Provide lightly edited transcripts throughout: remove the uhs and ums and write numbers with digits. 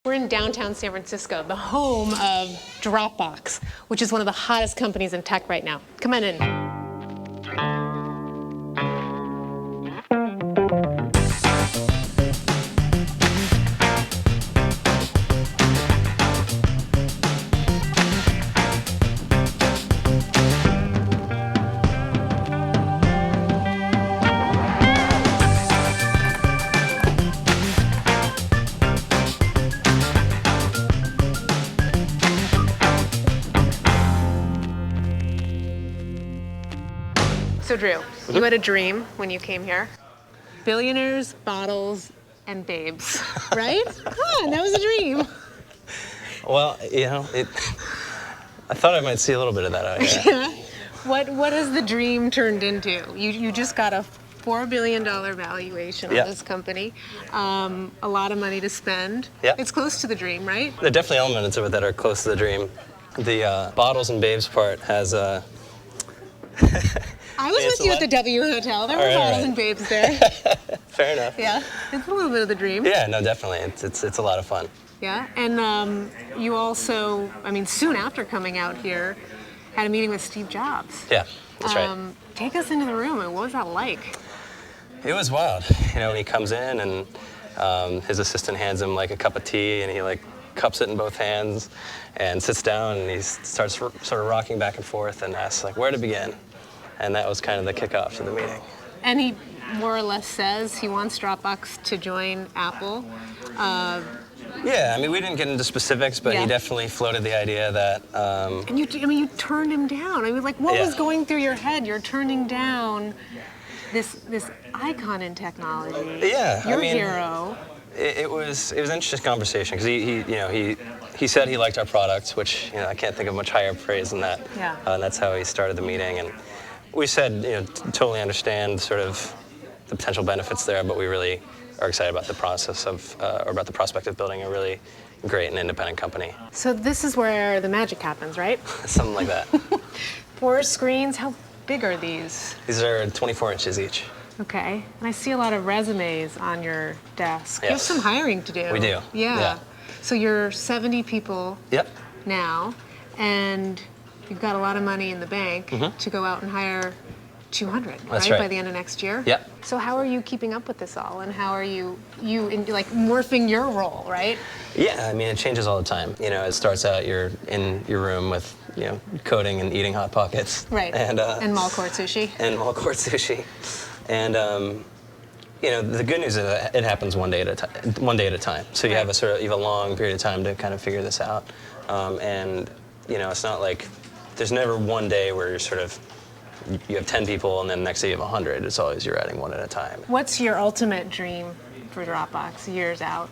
We're in downtown San Francisco, the home of Dropbox, which is one of the hottest companies in tech right now. Come on in. So Drew, you had a dream when you came here. Billionaires, bottles, and babes, right? Come on, that was a dream. Well, you know, I thought I might see a little bit of that out here. Yeah. What has the dream turned into? You just got a $4 billion valuation on this company, a lot of money to spend. Yeah. It's close to the dream, right? There are definitely elements of it that are close to the dream. The bottles and babes part has I was with you at the W Hotel. There were bottles and babes there. Fair enough. Yeah, it's a little bit of the dream. Yeah, no, definitely. It's a lot of fun. Yeah, and you also, I mean, soon after coming out here, had a meeting with Steve Jobs. Yeah, that's right. Take us into the room, and what was that like? It was wild. You know, when he comes in and his assistant hands him like a cup of tea, and he like cups it in both hands and sits down, and he starts sort of rocking back and forth and asks like where to begin. And that was kind of the kickoff to the meeting. And he more or less says he wants Dropbox to join Apple. Yeah, I mean, we didn't get into specifics, but he definitely floated the idea that. And you turned him down. I mean, like, what was going through your head? You're turning down this icon in technology. Yeah, your hero. It was an interesting conversation because he said he liked our product, which I can't think of much higher praise than that. Yeah. And that's how he started the meeting. And we said, totally understand sort of the potential benefits there, but we really are excited about the process of, or about the prospect of building a really great and independent company. So this is where the magic happens, right? Something like that. 4 screens. How big are these? These are 24 inches each. Okay. And I see a lot of resumes on your desk. Yes. You have some hiring to do. We do. Yeah. So you're 70 people now, and you've got a lot of money in the bank to go out and hire 200, That's right? By the end of next year? Yep. So how are you keeping up with this all, and how are you like morphing your role, right? Yeah, I mean, it changes all the time. It starts out you're in your room with, coding and eating Hot Pockets. Right, and mall court sushi. And mall court sushi. And, the good news is that it happens one day at a time. So you have a long period of time to kind of figure this out. And, it's not like, there's never one day where you have 10 people and then next day you have 100. It's always you're adding one at a time. What's your ultimate dream for Dropbox years out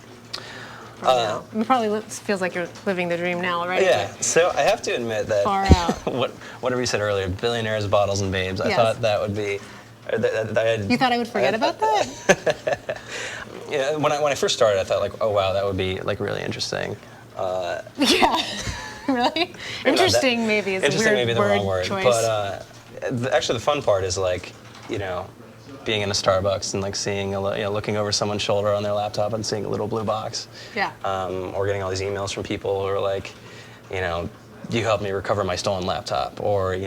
from now? It probably feels like you're living the dream now, right? Yeah, so I have to admit that far out. Whatever you said earlier, billionaires, bottles, and babes, I thought that would be... You thought I would forget about that? Yeah, when I first started, I thought like, oh wow, that would be like really interesting. Yeah, really? Interesting maybe is interesting a weird maybe the wrong word choice. But actually the fun part is like, being in a Starbucks and like seeing, looking over someone's shoulder on their laptop and seeing a little blue box. Yeah. Or getting all these emails from people who are like, you helped me recover my stolen laptop, or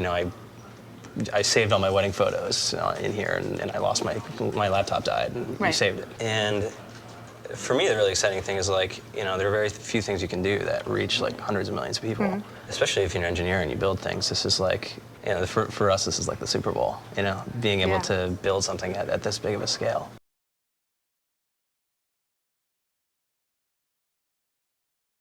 I saved all my wedding photos in here, and I lost my laptop died, and you saved it. And for me, the really exciting thing is like, there are very few things you can do that reach like hundreds of millions of people. Especially if you're an engineer and you build things. This is like, for us, this is like the Super Bowl. Being able to build something at this big of a scale.